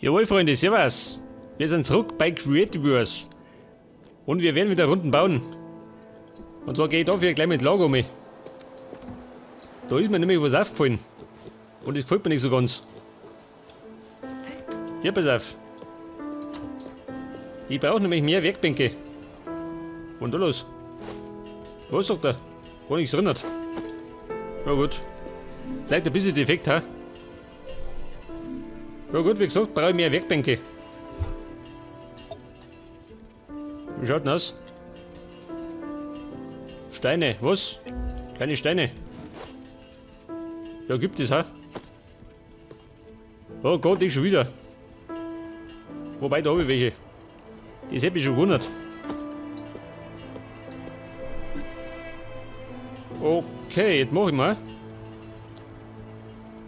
Jawohl, Freunde, servus. Wir sind zurück bei Creative Wars. Und wir werden wieder Runden bauen. Und zwar gehe ich dafür gleich mit Lager um. Da ist mir nämlich was aufgefallen. Und das gefällt mir nicht so ganz. Hier, pass auf. Ich brauche nämlich mehr Werkbänke. Und da los. Was sagt er? Gar nichts drin hat. Na gut. Vielleicht ein bisschen defekt, ha? Ja gut, wie gesagt, brauche ich mehr Werkbänke. Wie schaut denn aus? Steine, was? Keine Steine. Ja, gibt es, ha? Oh Gott, ich schon wieder. Wobei, da habe ich welche. Das hätte mich schon gewundert. Okay, jetzt mache ich mal.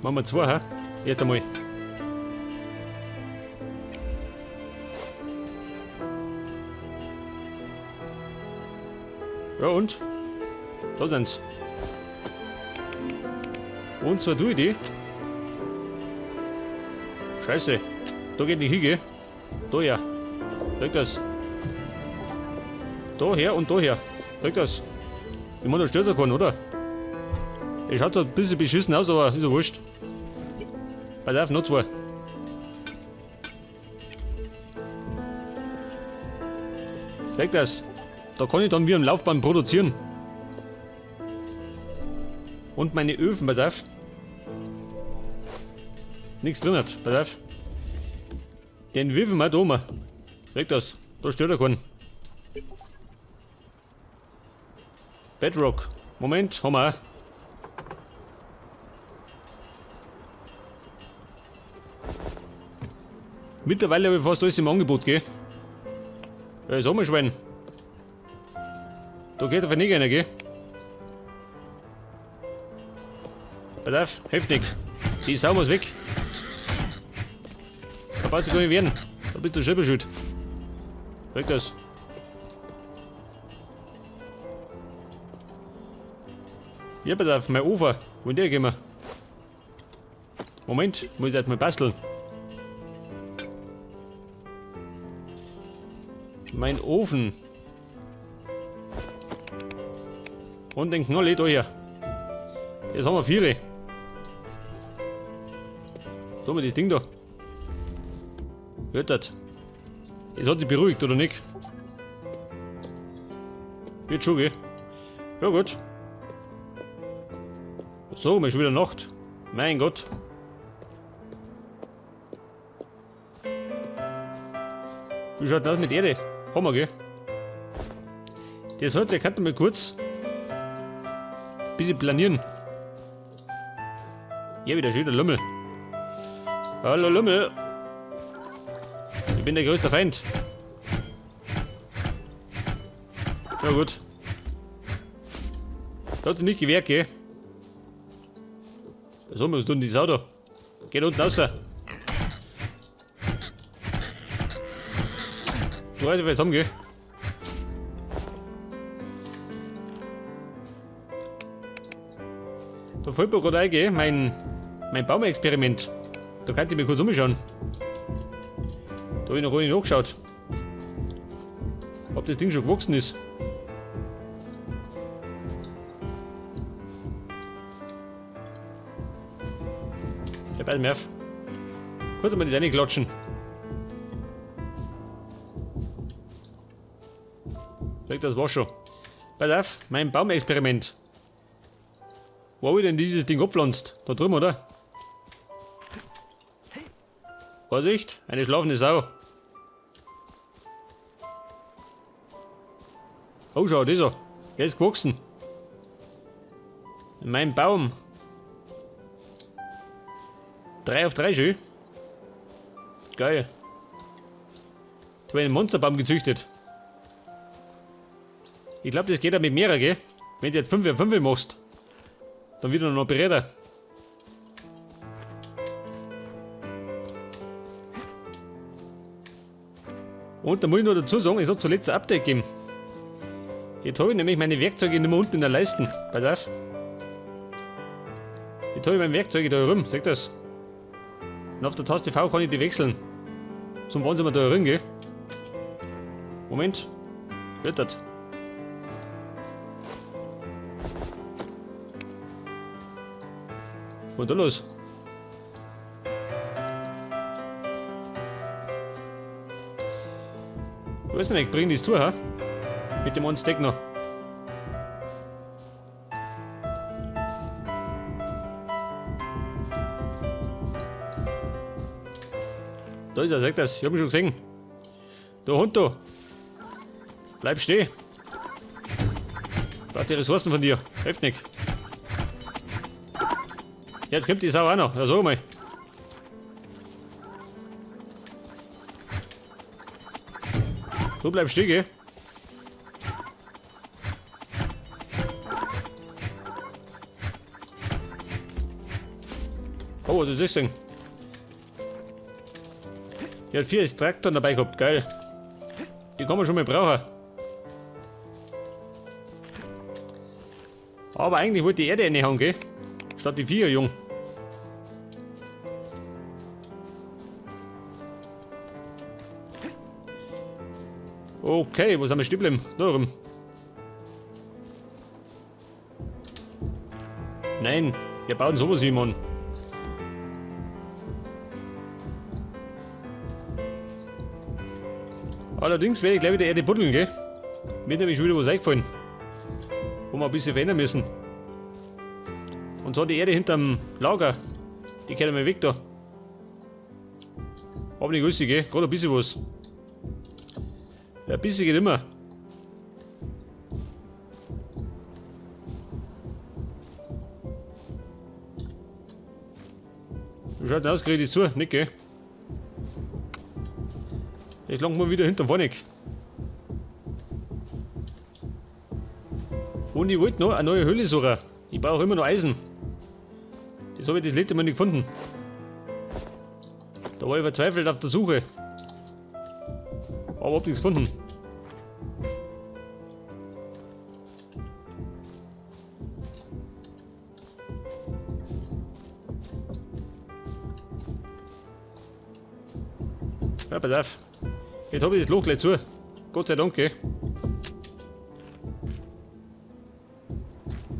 Machen wir zwei, ha? Erst einmal. Ja und? Da sind's. Und zwar tue ich die. Scheiße. Da geht nicht hin, gell? Da her. Rück das. Da her und da her. Rück das. Ich meine, da stört er keinen, oder? Es schaut halt ein bisschen beschissen aus, aber ist ja wurscht. Pass auf, noch zwei. Rück das. Da kann ich dann wie am Laufband produzieren. Und meine Öfen, pass auf. Nichts drin hat, pass auf. Den wirfen wir da oben. Weg das, da stört er keinen. Bedrock. Moment, haben wir auch. Mittlerweile habe ich fast alles im Angebot, gell? Ja, das haben wir Schwein. Da geht auf nicht einer, gell? Pass auf, heftig. Die Sau muss weg. Da brauchst du gar nicht werden. Da bist du selber schuld. Weg das. Ja, pass auf, mein Ofen. Wohin der gehen wir? Moment, muss ich jetzt mal basteln. Mein Ofen. Und den Knolli da hier. Jetzt haben wir 4. So haben wir das Ding da. Hört das? Es hat dich beruhigt, oder nicht? Wird schon, gell? Ja gut. So, mir ist schon wieder Nacht. Mein Gott. Wie schaut das aus mit Erde? Haben wir, gell? Das heute kann mal kurz ein bisschen planieren. Hier wieder schön der Lümmel. Hallo Lümmel. Ich bin der größte Feind. Ja gut. Da hat sich nicht gewehrt, gell? Was haben wir uns tun, die Sau da? Geht unten raus. Du weißt, was haben, gell? Da fällt mir gerade ein, gell? Mein Baumexperiment. Da kann ich mir kurz umschauen. Da habe ich noch gar nicht nachgeschaut. Ob das Ding schon gewachsen ist. Ja, pass mal auf. Kurz mal das reinklatschen. Das war schon. Pass auf, mein Baumexperiment. Wo habe ich denn dieses Ding abpflanzt? Da drüben, oder? Vorsicht, eine schlafende Sau. Oh, schau, dieser. Der ist gewachsen. Mein Baum. 3 auf 3 schön. Geil. Ich habe einen Monsterbaum gezüchtet. Ich glaube, das geht ja mit mehreren, gell? Wenn du jetzt 5 auf 5 machst, dann wird er noch bereder. Und da muss ich noch dazu sagen, es hat zuletzt ein Update gegeben. Jetzt habe ich nämlich meine Werkzeuge nicht mehr unten in der Leisten. Pass auf. Jetzt habe ich meine Werkzeuge da oben, seht ihr das? Und auf der Taste V kann ich die wechseln. Zum wollen sie mal da rein, gell? Moment. Wird das? Was ist da los? Ich weiß nicht, bring das zu, ha? Mit dem einen Steak noch. Da ist er, sag das, ich hab ihn schon gesehen. Der Hund da. Bleib stehen. Ich brauch die Ressourcen von dir. Hilft nicht. Jetzt kommt die Sau auch noch. Ja, sag mal. Du bleibst stehen, gell? Oh, was ist das denn? Die hat 4 Traktoren dabei gehabt, geil. Die kann man schon mal brauchen. Aber eigentlich wollte die Erde reinhauen, gell? Statt die 4, Jung. Okay, wo sind wir stehen geblieben? Da rum. Nein, wir bauen sowas hin, Mann. Allerdings werde ich gleich wieder Erde buddeln, gell? Mir ist nämlich schon wieder was eingefallen. Wo wir ein bisschen verändern müssen. Und zwar die Erde hinterm Lager. Die geht einmal weg da. Aber nicht alles, gell? Gerade ein bisschen was. Ja, ein bisschen geht immer. Wie schaut denn aus, krieg ich zu? Nicht, gell? Jetzt lang mal wieder hinterm Wohnung. Und ich wollte noch eine neue Höhle suchen. Ich brauche immer noch Eisen. Das habe ich das letzte Mal nicht gefunden. Da war ich verzweifelt auf der Suche. Aber hab nichts gefunden. Ja, pass auf. Jetzt habe ich das Loch gleich zu. Gott sei Dank, gell.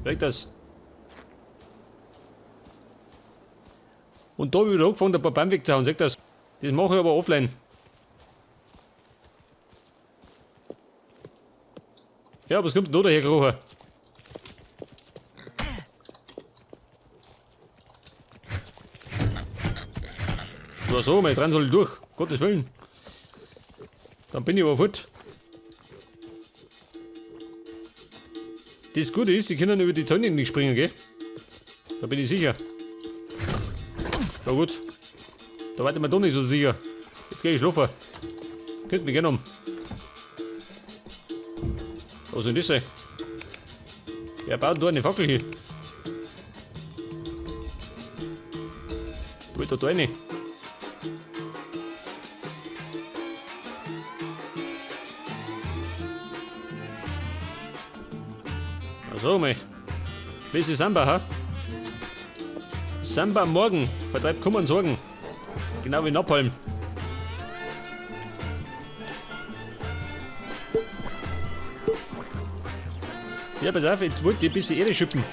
Weg das. Und da habe ich wieder angefangen, ein paar Bäume wegzuhauen. Seht das? Das mache ich aber offline. Ja, was kommt denn da daher gekrochen? So, mal dran soll ich durch. Gottes Willen. Dann bin ich aber fort. Das Gute ist, die können über die Zäune nicht springen, gell? Da bin ich sicher. Na gut. Da warte ich mir doch nicht so sicher. Jetzt gehe ich schlafen. Könnt mich gerne um. Was soll das sein? Wer baut da eine Fackel hier? Ich will da rein. So, mal. Das ist Samba, ha? Samba am Morgen vertreibt Kummer und Sorgen. Genau wie Napalm. Ja, pass auf, jetzt wollte ich ein bisschen Erde schippen.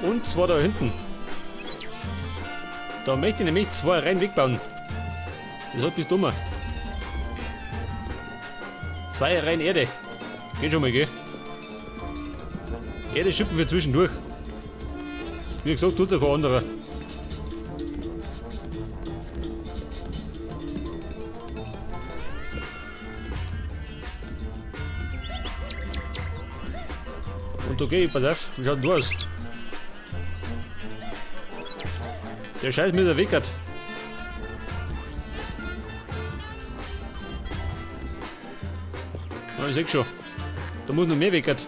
Und zwar da hinten. Da möchte ich nämlich 2 Reihen wegbauen. Das hat bis dummer. 2 Reihen Erde. Geht schon mal, gell? Erde schippen wir zwischendurch. Wie gesagt, tut es auch kein anderer. Und okay, pass auf, wie schaut denn du aus? Der Scheiß mit der Weckert. Ja, ich seh schon. Da muss noch mehr Weckert.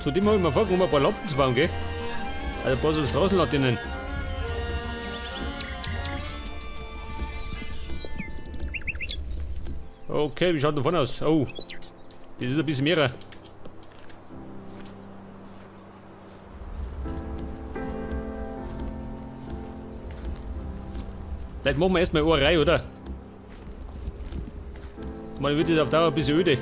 Zudem habe ich mir vorgenommen, ein paar Lampen zu bauen, gell? Also ein paar so Straßenlaternen. Okay, wie schaut davon aus? Oh, das ist ein bisschen mehr. Vielleicht machen wir erstmal eine Reihe, oder? Mal wird das auf Dauer ein bisschen öde.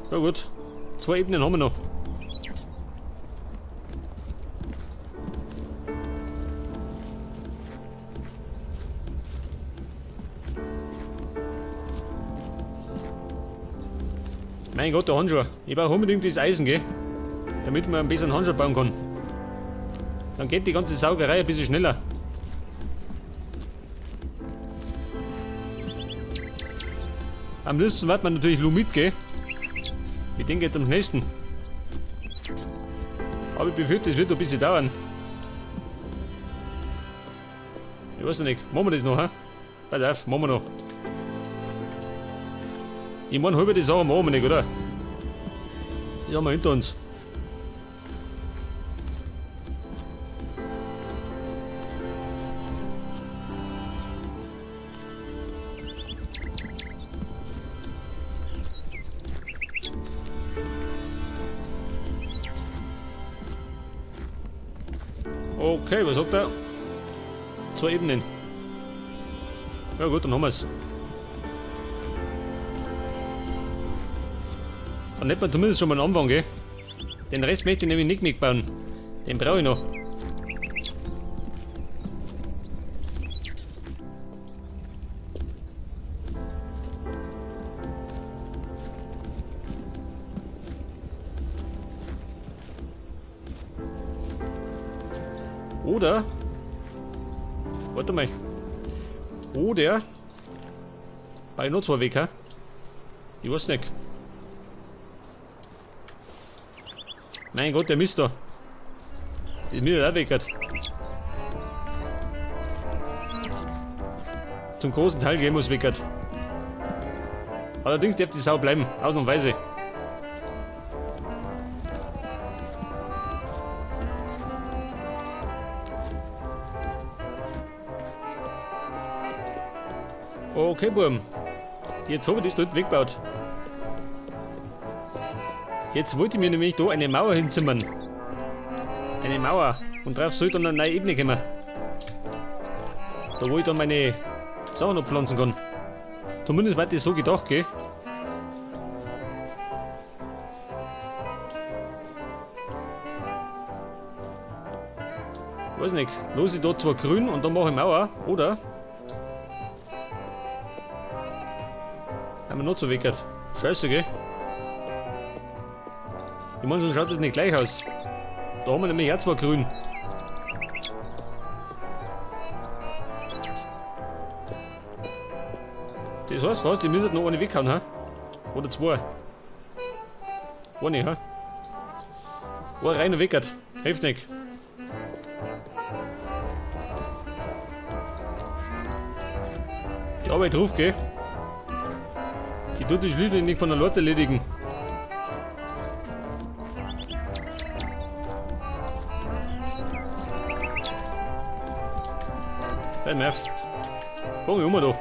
Ja gut, 2 Ebenen haben wir noch. Mein Gott, der Handschuh. Ich brauche unbedingt das Eisen, gell? Damit man einen besseren Handschuh bauen kann. Dann geht die ganze Saugerei ein bisschen schneller. Am liebsten wartet man natürlich Lumit, gell? Ich denke jetzt am schnellsten. Aber ich befürchte, es wird ein bisschen dauern. Ich weiß nicht. Machen wir das noch, ha? Pass auf, machen wir noch. Ich meine, halbe die Sache machen wir nicht, oder? Die haben wir hinter uns. Okay, was sagt er? 2 Ebenen. Ja gut, dann haben wir es. Dann hätten wir zumindest schon mal einen Anfang, gell? Den Rest möchte ich nämlich nicht mitbauen. Den brauche ich noch. Oder? Warte mal. Oder? War ich noch 2 weg, ha? Ich weiß nicht. Mein Gott, der Mist da. Ist mir auch weg. Zum großen Teil gehen muss weg. Allerdings darf die Sau bleiben, ausnahmsweise. Okay, Buben. Jetzt habe ich das dort weggebaut. Jetzt wollte ich mir nämlich da eine Mauer hinzimmern. Eine Mauer. Und drauf soll dann eine neue Ebene kommen. Da wo ich dann meine Sachen abpflanzen kann. Zumindest war das so gedacht, gell? Weiß nicht. Los ich da zwar grün und dann mache ich Mauer, oder? Haben wir noch so weg. Scheiße, gell? Ich meine, sonst schaut das nicht gleich aus. Da haben wir nämlich auch zwar grün. Das heißt fast, ich müsste noch eine weghauen, ha? Oder 2. Eine, ha? Eine rein und weg. Hilft nicht. Die Arbeit ruft, gell? Die tut die Schlüssel nicht von der Lotz erledigen. Hey Merv, fang ich um da.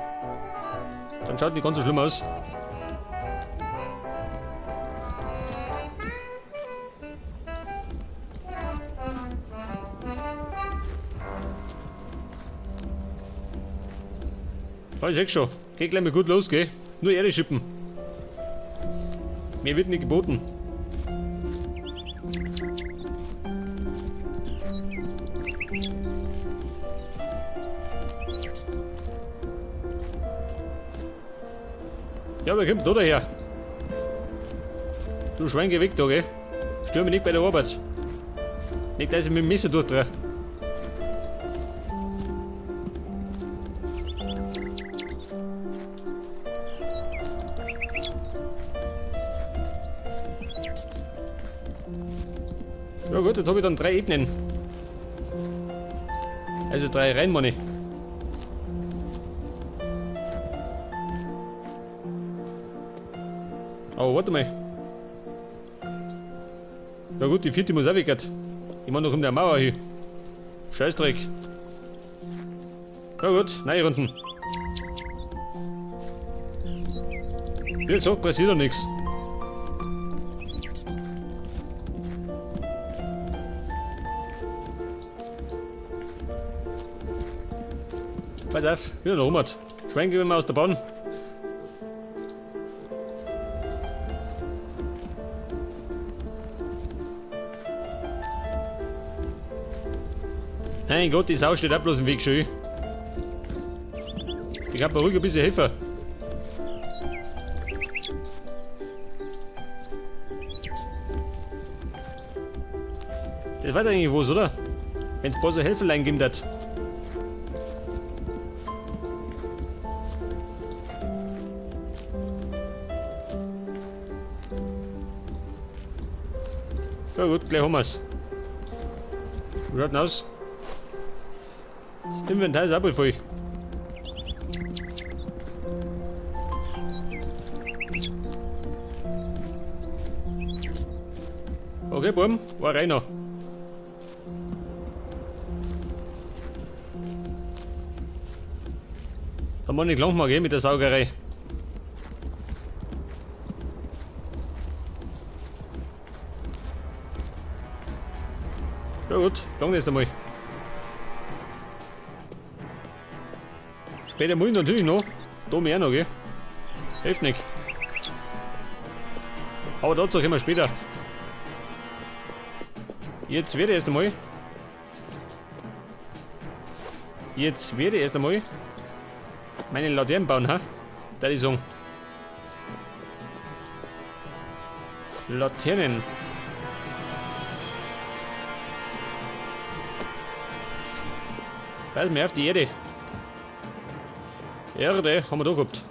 Dann schaut nicht ganz so schlimm aus. Ja, ich seh's schon. Geht gleich mal gut los, gell? Nur Erde schippen. Mir wird nicht geboten. Ja, wer kommt da daher? Du Schwein, geh weg da, gell? Stör mich nicht bei der Arbeit. Nicht, dass ich mit dem Messer durchdrehe. Ja gut, jetzt habe ich dann 3 Ebenen. Also 3 rein, meine ich. Aber warte mal. Ja gut, die 4. muss auch weg. Ich mach noch um der Mauer hier. Scheißdreck. Ja gut, neue Runden. Wie gesagt, passiert doch nichts. Pass auf, wieder der Robert. Schwenken wir mal aus der Bahn. Mein Gott, die Sau steht auch bloß im Weg schön. Ich kann mir ruhig ein bisschen helfen. Das war eigentlich was, oder? Wenn es ein paar so Helferlein gibt hat. Ja gut, gleich haben wir's. Wie schaut denn aus? Das Inventar ist auch voll. Okay, Buben, war reiner. Haben wir nicht lang mal gehen mit der Saugerei. Ja gut, lang jetzt einmal. Später muss ich natürlich noch. Da mehr noch, gell? Hilft nicht. Aber dazu kommen wir später. Jetzt werde ich erst einmal. Meine Laternen bauen, ha? Da ich sagen. Laternen. Pass mir auf die Erde. Erde haben wir da gehabt.